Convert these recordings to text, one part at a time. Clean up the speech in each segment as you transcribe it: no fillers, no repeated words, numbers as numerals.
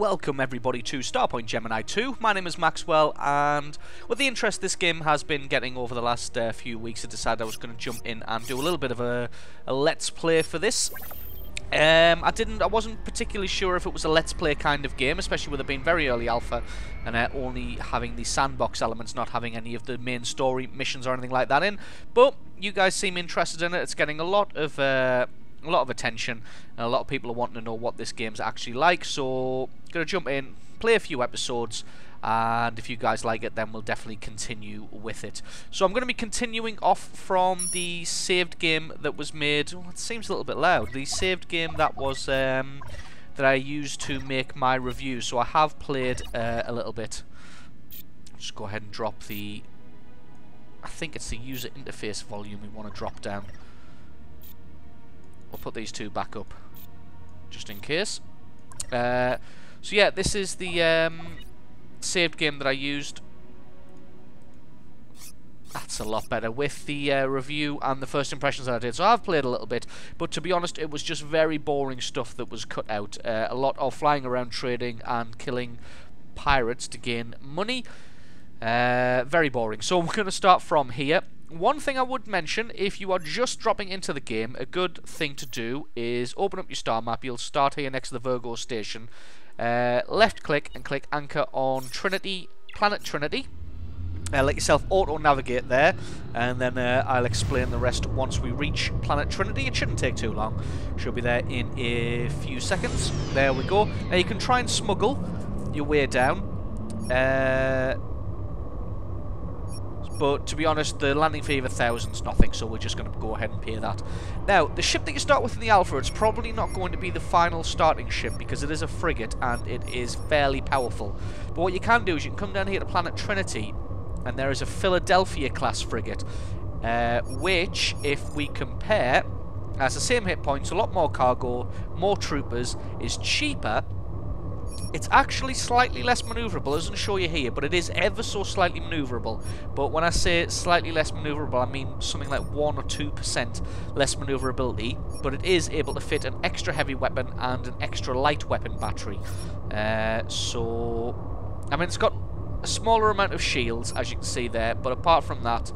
welcome everybody to Starpoint Gemini 2. My name is Maxwell, and with the interest this game has been getting over the last few weeks, I decided I was going to jump in and do a little bit of a let's play for this. I wasn't particularly sure if it was a let's play kind of game, especially with it being very early alpha and only having the sandbox elements, not having any of the main story missions or anything like that in. But you guys seem interested in it. It's getting a lot of attention, and a lot of people are wanting to know what this game's actually like. So gonna jump in, play a few episodes, and if you guys like it, then we'll definitely continue with it. So I'm going to be continuing off from the saved game that was made. Oh, it seems a little bit loud. The saved game that was that I used to make my review. So I have played a little bit. Just go ahead and drop the. I think it's the user interface volume we want to drop down. We'll put these two back up, just in case. So yeah, this is the saved game that I used. That's a lot better with the review and the first impressions that I did. So I've played a little bit, but to be honest, it was just very boring stuff that was cut out. A lot of flying around trading and killing pirates to gain money. Very boring. So we're going to start from here. One thing I would mention, if you are just dropping into the game, a good thing to do is open up your star map. You'll start here next to the Virgo station. Left click and click anchor on Trinity, Planet Trinity. Let yourself auto-navigate there, and then I'll explain the rest once we reach Planet Trinity. It shouldn't take too long. Should be there in a few seconds. There we go. Now you can try and smuggle your way down. But to be honest, the landing fee of 1,000's nothing, so we're just going to go ahead and pay that. Now, the ship that you start with in the alpha, it's probably not going to be the final starting ship, because it is a frigate and it is fairly powerful. But what you can do is you can come down here to Planet Trinity, and there is a Philadelphia class frigate, which, if we compare, has the same hit points, a lot more cargo, more troopers, is cheaper. It's actually slightly less maneuverable. It doesn't show you here, but it is ever so slightly maneuverable. But when I say slightly less maneuverable, I mean something like 1 or 2% less maneuverability. But it is able to fit an extra heavy weapon and an extra light weapon battery. So, I mean, it's got a smaller amount of shields, as you can see there. But apart from that,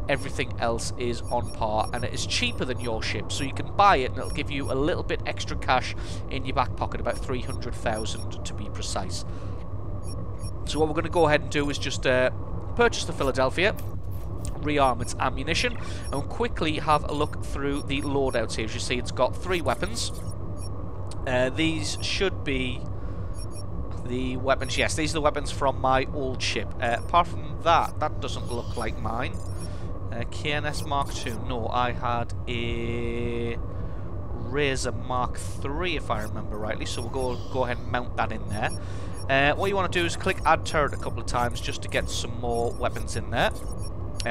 everything else is on par, and it is cheaper than your ship, so you can buy it and it'll give you a little bit extra cash in your back pocket, about 300,000 to be precise. So what we're going to go ahead and do is just purchase the Philadelphia, rearm its ammunition, and quickly have a look through the loadouts here. As you see, it's got 3 weapons. These should be the weapons. Yes, these are the weapons from my old ship. Apart from that, that doesn't look like mine. KNS Mark II. No, I had a Razor Mark III, if I remember rightly. So we'll go ahead and mount that in there. What you want to do is click Add Turret a couple of times just to get some more weapons in there.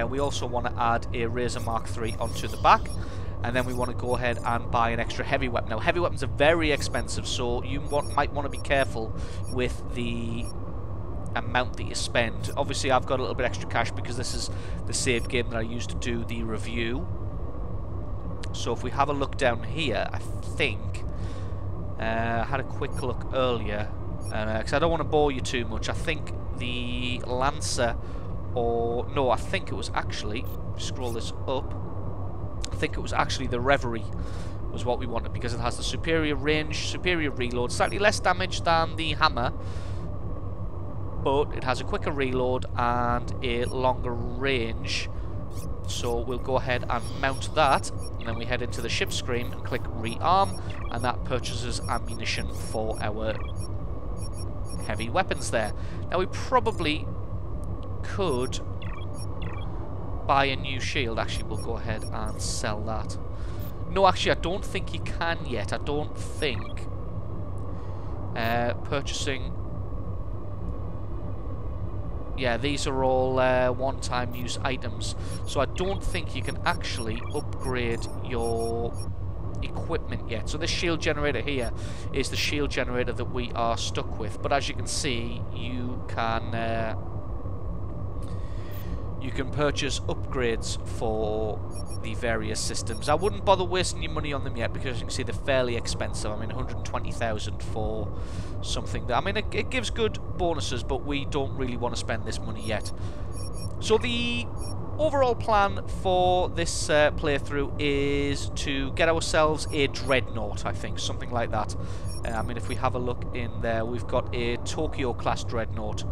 We also want to add a Razor Mark III onto the back. And then we want to go ahead and buy an extra heavy weapon. Now, heavy weapons are very expensive, so you might want to be careful with the amount that you spend. Obviously, I've got a little bit extra cash because this is the saved game that I used to do the review. So if we have a look down here, I think I had a quick look earlier, because I don't want to bore you too much. I think the Lancer, or no, I think it was actually, scroll this up, I think it was actually the Reverie was what we wanted, because it has the superior range, superior reload, slightly less damage than the Hammer, but it has a quicker reload and a longer range. So we'll go ahead and mount that, and then we head into the ship screen and click rearm, and that purchases ammunition for our heavy weapons there. Now we probably could buy a new shield. Actually, we'll go ahead and sell that. No, actually, I don't think you can yet. I don't think purchasing. Yeah, these are all one-time use items, so I don't think you can actually upgrade your equipment yet. So this shield generator here is the shield generator that we are stuck with, but as you can see, you can you can purchase upgrades for the various systems. I wouldn't bother wasting your money on them yet, because you can see they're fairly expensive. I mean, 120,000 for something that, I mean, it gives good bonuses, but we don't really want to spend this money yet. So the overall plan for this playthrough is to get ourselves a dreadnought, I think, something like that. I mean, if we have a look in there, we've got a Tokyo class dreadnought,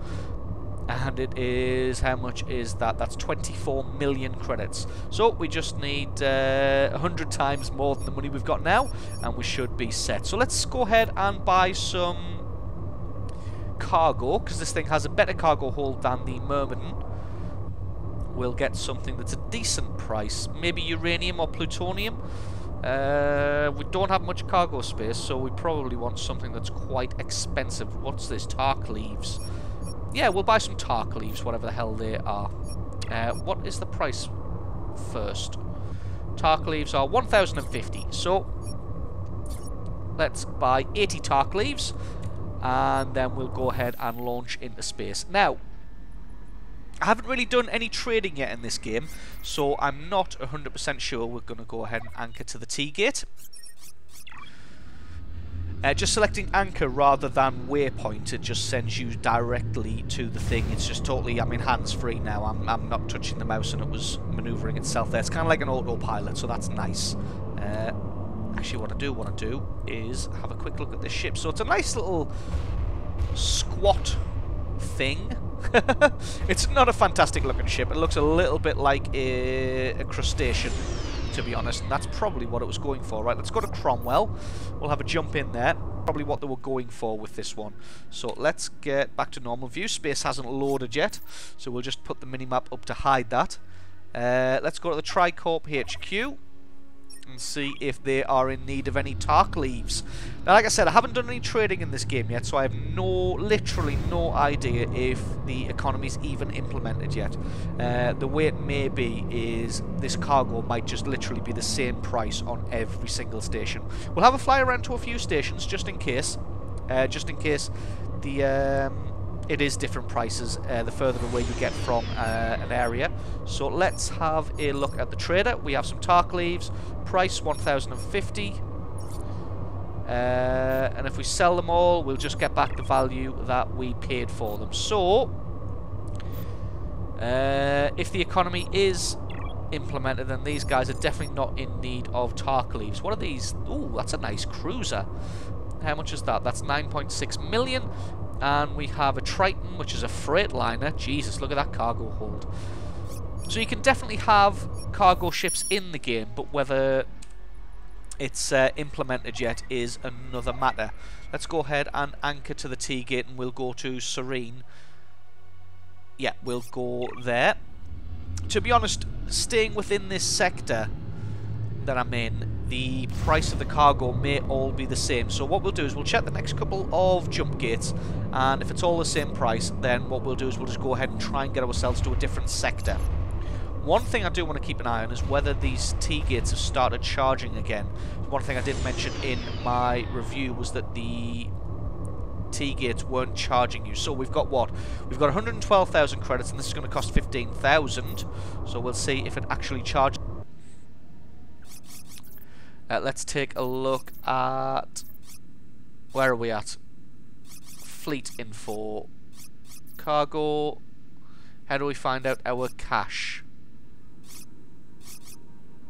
and it is, how much is that? That's 24 million credits. So we just need 100 times more than the money we've got now, and we should be set. So let's go ahead and buy some cargo, because this thing has a better cargo hold than the Myrmidon. We'll get something that's a decent price, maybe uranium or plutonium. We don't have much cargo space, so we probably want something that's quite expensive. What's this? Tark leaves. Yeah, we'll buy some Tark leaves, whatever the hell they are. What is the price first? Tark leaves are 1,050. So let's buy 80 Tark leaves, and then we'll go ahead and launch into space. Now, I haven't really done any trading yet in this game, so I'm not 100% sure we're going to go ahead and anchor to the T-gate. Just selecting anchor rather than waypoint, it just sends you directly to the thing. It's just totally, I mean, hands-free now. I'm not touching the mouse, and it was manoeuvring itself there. It's kind of like an autopilot, so that's nice. Actually, what I do want to do is have a quick look at this ship. So it's a nice little squat thing. It's not a fantastic looking ship. It looks a little bit like a crustacean, to be honest, and that's probably what it was going for. Right, let's go to Cromwell. We'll have a jump in there. Probably what they were going for with this one. So let's get back to normal view. Space hasn't loaded yet, so we'll just put the minimap up to hide that. Let's go to the Tricorp HQ and see if they are in need of any Tark leaves. Now, like I said, I haven't done any trading in this game yet, so I have literally no idea if the economy's even implemented yet. The way it may be is this cargo might just literally be the same price on every single station. We'll have a fly around to a few stations just in case the it is different prices the further away you get from an area. So let's have a look at the trader. We have some Tark leaves, price 1,050. And if we sell them all, we'll just get back the value that we paid for them. So, if the economy is implemented, then these guys are definitely not in need of Tark leaves. What are these? Ooh, that's a nice cruiser. How much is that? That's 9.6 million. And we have a Triton, which is a freight liner. Jesus, look at that cargo hold. So you can definitely have cargo ships in the game, but whether it's implemented yet is another matter. Let's go ahead and anchor to the T-gate, and we'll go to Serene. Yeah, we'll go there. To be honest, staying within this sector that I'm in, the price of the cargo may all be the same. So what we'll do is we'll check the next couple of jump gates, and if it's all the same price, then what we'll do is we'll just go ahead and try and get ourselves to a different sector. One thing I do want to keep an eye on is whether these T-gates have started charging again. One thing I did mention in my review was that the T-gates weren't charging you. So we've got what? We've got 112,000 credits, and this is going to cost 15,000. So we'll see if it actually charges. Let's take a look at... Where are we at? Fleet info. Cargo. How do we find out our cash?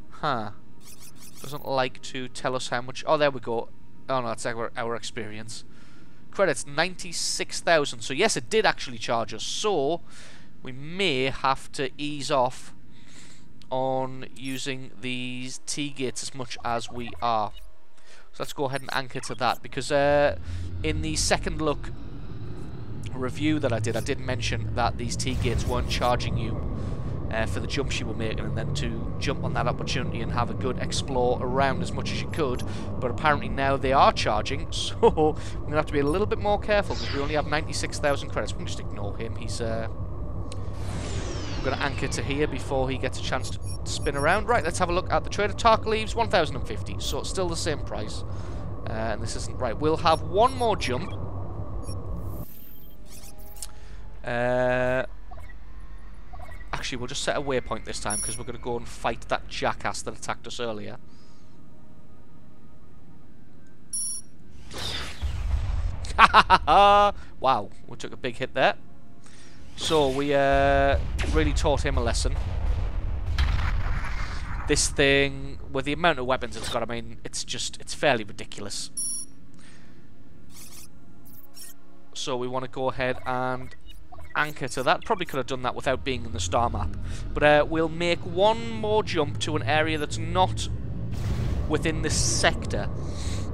Huh. Doesn't like to tell us how much... Oh, there we go. Oh, no, that's our experience. Credits, 96,000. So, yes, it did actually charge us. So, we may have to ease off on using these T-gates as much as we are. So let's go ahead and anchor to that, because in the second look review that I did mention that these T-gates weren't charging you for the jumps you were making, and then to jump on that opportunity and have a good explore around as much as you could. But apparently now they are charging, so we're going to have to be a little bit more careful, because we only have 96,000 credits. We can just ignore him. He's I'm going to anchor to here before he gets a chance to spin around. Right, let's have a look at the trader. Tark leaves 1,050, so it's still the same price. And this isn't right. We'll have one more jump. Actually, Actually, we'll just set a waypoint this time, because we're going to go and fight that jackass that attacked us earlier. Wow, we took a big hit there. So we really taught him a lesson. This thing, with the amount of weapons it's got, I mean, it's fairly ridiculous. So we want to go ahead and anchor to that. Probably could have done that without being in the star map. But we'll make one more jump to an area that's not within this sector.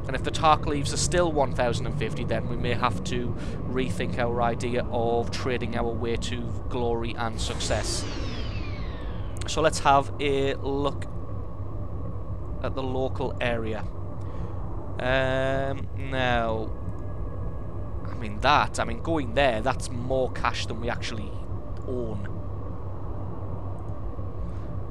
And if the Tark leaves are still 1,050, then we may have to rethink our idea of trading our way to glory and success. So let's have a look at the local area. Now, I mean, going there, that's more cash than we actually own.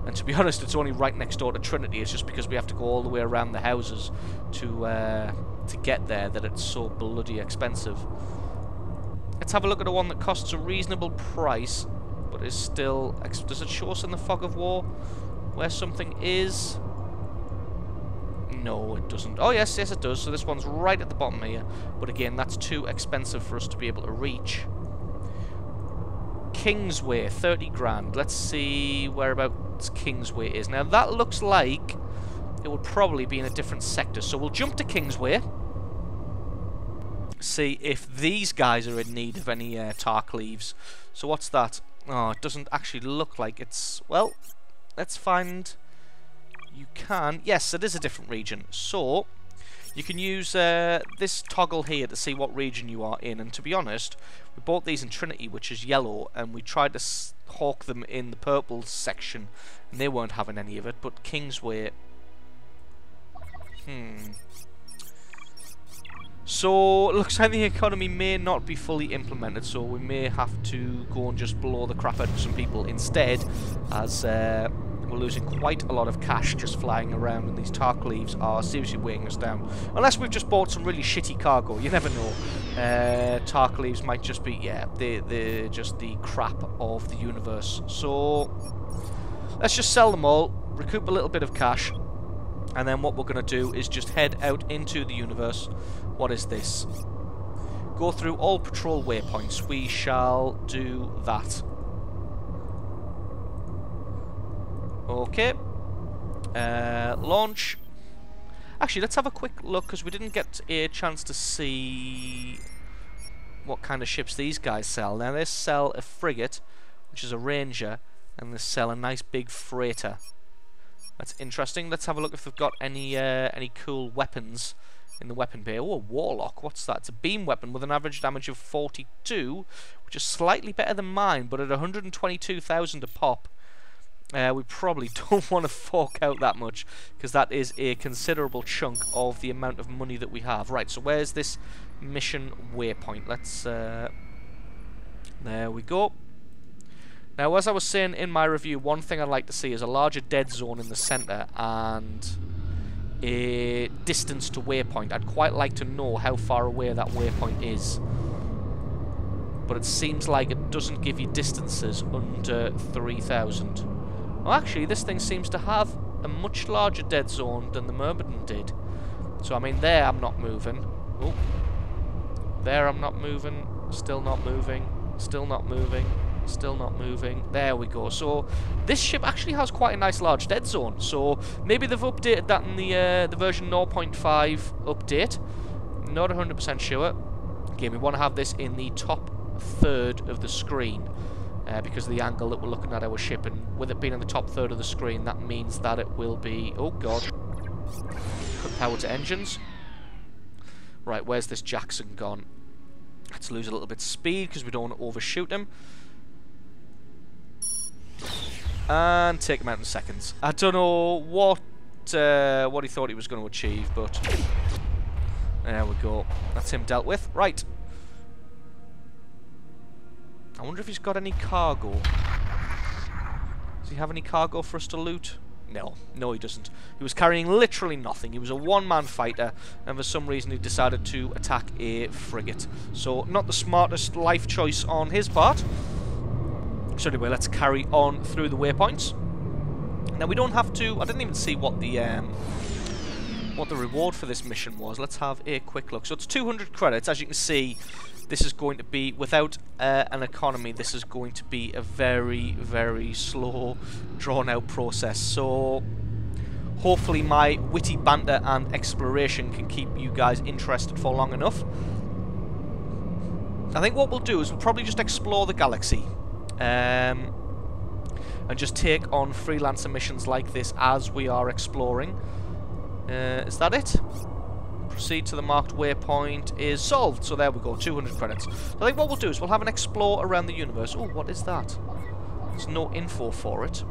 And to be honest, it's only right next door to Trinity. It's just because we have to go all the way around the houses to get there that it's so bloody expensive. Let's have a look at the one that costs a reasonable price, but is still... Does it show us in the fog of war where something is? No, it doesn't. Oh, yes, it does. So this one's right at the bottom here. But again, that's too expensive for us to be able to reach. Kingsway, 30 grand. Let's see whereabouts Kingsway is. Now, that looks like it would probably be in a different sector. So we'll jump to Kingsway. See if these guys are in need of any Tark leaves. So what's that? Oh, it doesn't actually look like it's... Well, let's find... You can... Yes, it is a different region. So, you can use this toggle here to see what region you are in. And to be honest, we bought these in Trinity, which is yellow, and we tried to hawk them in the purple section, and they weren't having any of it. But Kingsway... So, it looks like the economy may not be fully implemented, so we may have to go and just blow the crap out of some people instead, as we're losing quite a lot of cash just flying around, and these Tark leaves are seriously weighing us down. Unless we've just bought some really shitty cargo, you never know. Tark leaves might just be, yeah, they're just the crap of the universe. So, let's just sell them all, recoup a little bit of cash, and then what we're going to do is just head out into the universe. What is this? Go through all patrol waypoints. We shall do that. Okay. Launch. Actually, let's have a quick look, because we didn't get a chance to see what kind of ships these guys sell. Now, they sell a frigate, which is a Ranger, and they sell a nice big freighter. That's interesting. Let's have a look if they've got any cool weapons in the weapon bay. Oh, a Warlock. What's that? It's a beam weapon with an average damage of 42, which is slightly better than mine, but at 122,000 a pop, we probably don't want to fork out that much, because that is a considerable chunk of the amount of money that we have. Right, so where's this mission waypoint? Let's... there we go. Now, as I was saying in my review, one thing I'd like to see is a larger dead zone in the centre and a distance to waypoint. I'd quite like to know how far away that waypoint is. But it seems like it doesn't give you distances under 3,000. Well, actually, this thing seems to have a much larger dead zone than the Myrmidon did. So, I mean, there I'm not moving. Oh. There I'm not moving. Still not moving. Still not moving. Still not moving. There we go. So this ship actually has quite a nice large dead zone. So maybe they've updated that in the version 0.5 update. Not 100% sure. Again, we want to have this in the top third of the screen because of the angle that we're looking at our ship, and with it being in the top third of the screen, that means that it will be... Oh god. Cut power to engines. Right, where's this Jackson gone? Let's lose a little bit of speed because we don't want to overshoot him. And take him out in seconds. I don't know what he thought he was going to achieve, but there we go. That's him dealt with. Right. I wonder if he's got any cargo. Does he have any cargo for us to loot? No. No, he doesn't. He was carrying literally nothing. He was a one-man fighter, and for some reason he decided to attack a frigate. So, not the smartest life choice on his part. So anyway, let's carry on through the waypoints. Now we don't have to. I didn't even see what the reward for this mission was. Let's have a quick look. So it's 200 credits. As you can see, this is going to be, without an economy, this is going to be a very, very slow, drawn-out process. So hopefully my witty banter and exploration can keep you guys interested for long enough. I think what we'll do is we'll probably just explore the galaxy. And just take on freelancer missions like this as we are exploring. Is that it? Proceed to the marked waypoint is solved. So there we go, 200 credits. So I think what we'll do is we'll have an explore around the universe. Oh, what is that? There's no info for it.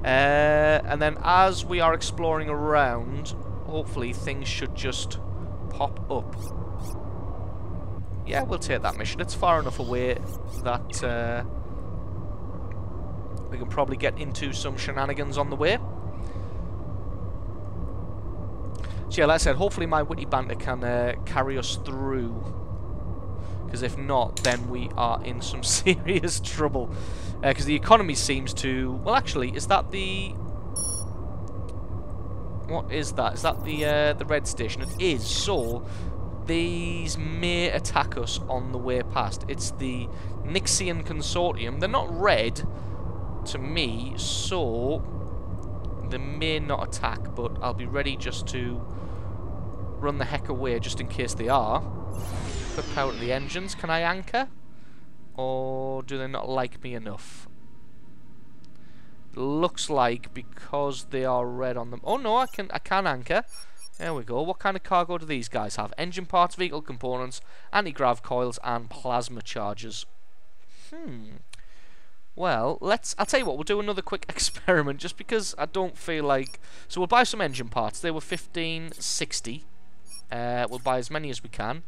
And then as we are exploring around, hopefully things should just pop up. Yeah, we'll take that mission. It's far enough away that we can probably get into some shenanigans on the way. So yeah, like I said, hopefully my witty banter can carry us through. Because if not, then we are in some serious trouble. Because the economy seems to... Well, actually, is that the... What is that? Is that the red station? It is. So these may attack us on the way past. It's the Nixian Consortium. They're not red to me, so they may not attack, but I'll be ready just to run the heck away just in case they are. Put power to the engines. Can I anchor? Or do they not like me enough? Looks like because they are red on them. Oh no, I can anchor. There we go. What kind of cargo do these guys have? Engine parts, vehicle components, anti-grav coils, and plasma chargers. Well, I'll tell you what, we'll do another quick experiment just because I don't feel like... So we'll buy some engine parts. They were 1560. We'll buy as many as we can.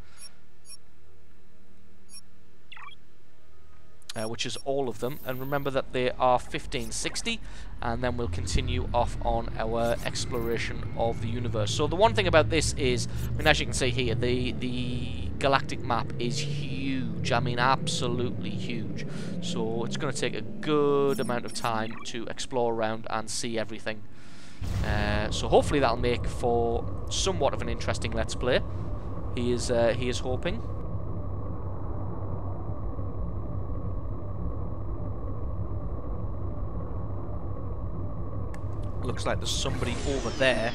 Which is all of them. And remember that they are 1560. And then we'll continue off on our exploration of the universe. So the one thing about this is, I mean, as you can see here, the galactic map is huge. I mean, absolutely huge. So it's going to take a good amount of time to explore around and see everything. So hopefully that'll make for somewhat of an interesting Let's Play. He is hoping. Looks like there's somebody over there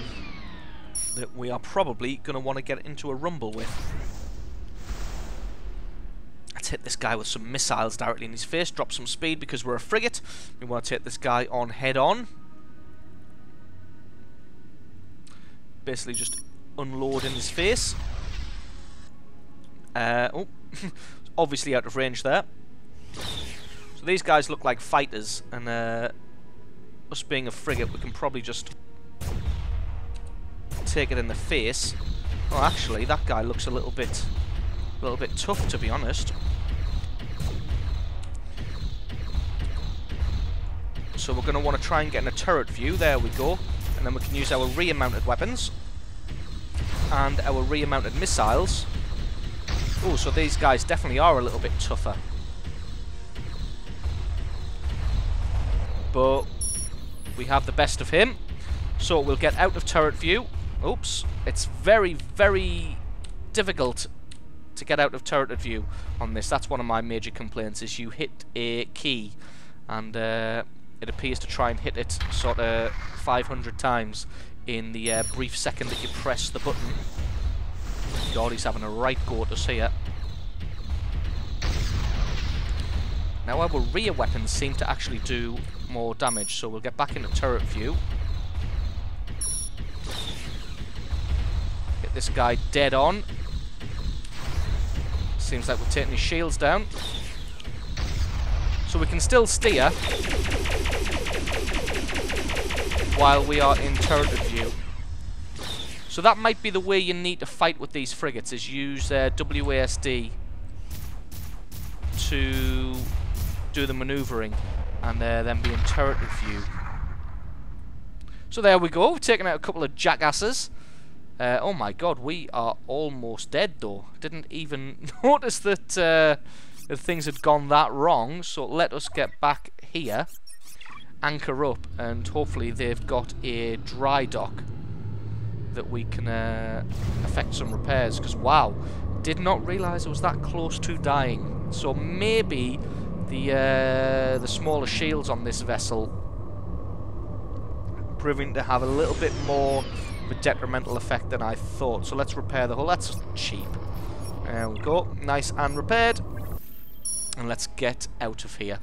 that we are probably going to want to get into a rumble with. Let's hit this guy with some missiles directly in his face, drop some speed because we're a frigate. We want to take this guy on head on. Basically just unload in his face. Oh, obviously out of range there. So these guys look like fighters, and us being a frigate, we can probably just take it in the face. Oh, actually, that guy looks a little bit tough, to be honest. So we're going to want to try and get in a turret view. There we go. And then we can use our rear-mounted weapons and our rear-mounted missiles. Oh, so these guys definitely are a little bit tougher. But we have the best of him. So we'll get out of turret view. Oops. It's very, very difficult to get out of turret view on this. That's one of my major complaints, is you hit a key and it appears to try and hit it sort of 500 times in the brief second that you press the button. God, he's having a right go at us here. Now our rear weapons seem to actually do more damage, so we'll get back into turret view. Get this guy dead on. Seems like we're taking his shields down. So we can still steer while we are in turret view. So that might be the way you need to fight with these frigates, is use WASD to do the manoeuvring and then be in turret view. So there we go, we've taken out a couple of jackasses. Oh my god, we are almost dead though. Didn't even notice that that things had gone that wrong. So let us get back here, anchor up, and hopefully they've got a dry dock that we can effect some repairs. Because wow, did not realise it was that close to dying. So maybe the smaller shields on this vessel proving to have a little bit more of a detrimental effect than I thought. So let's repair the hull. That's cheap. There we go. Nice and repaired. And let's get out of here.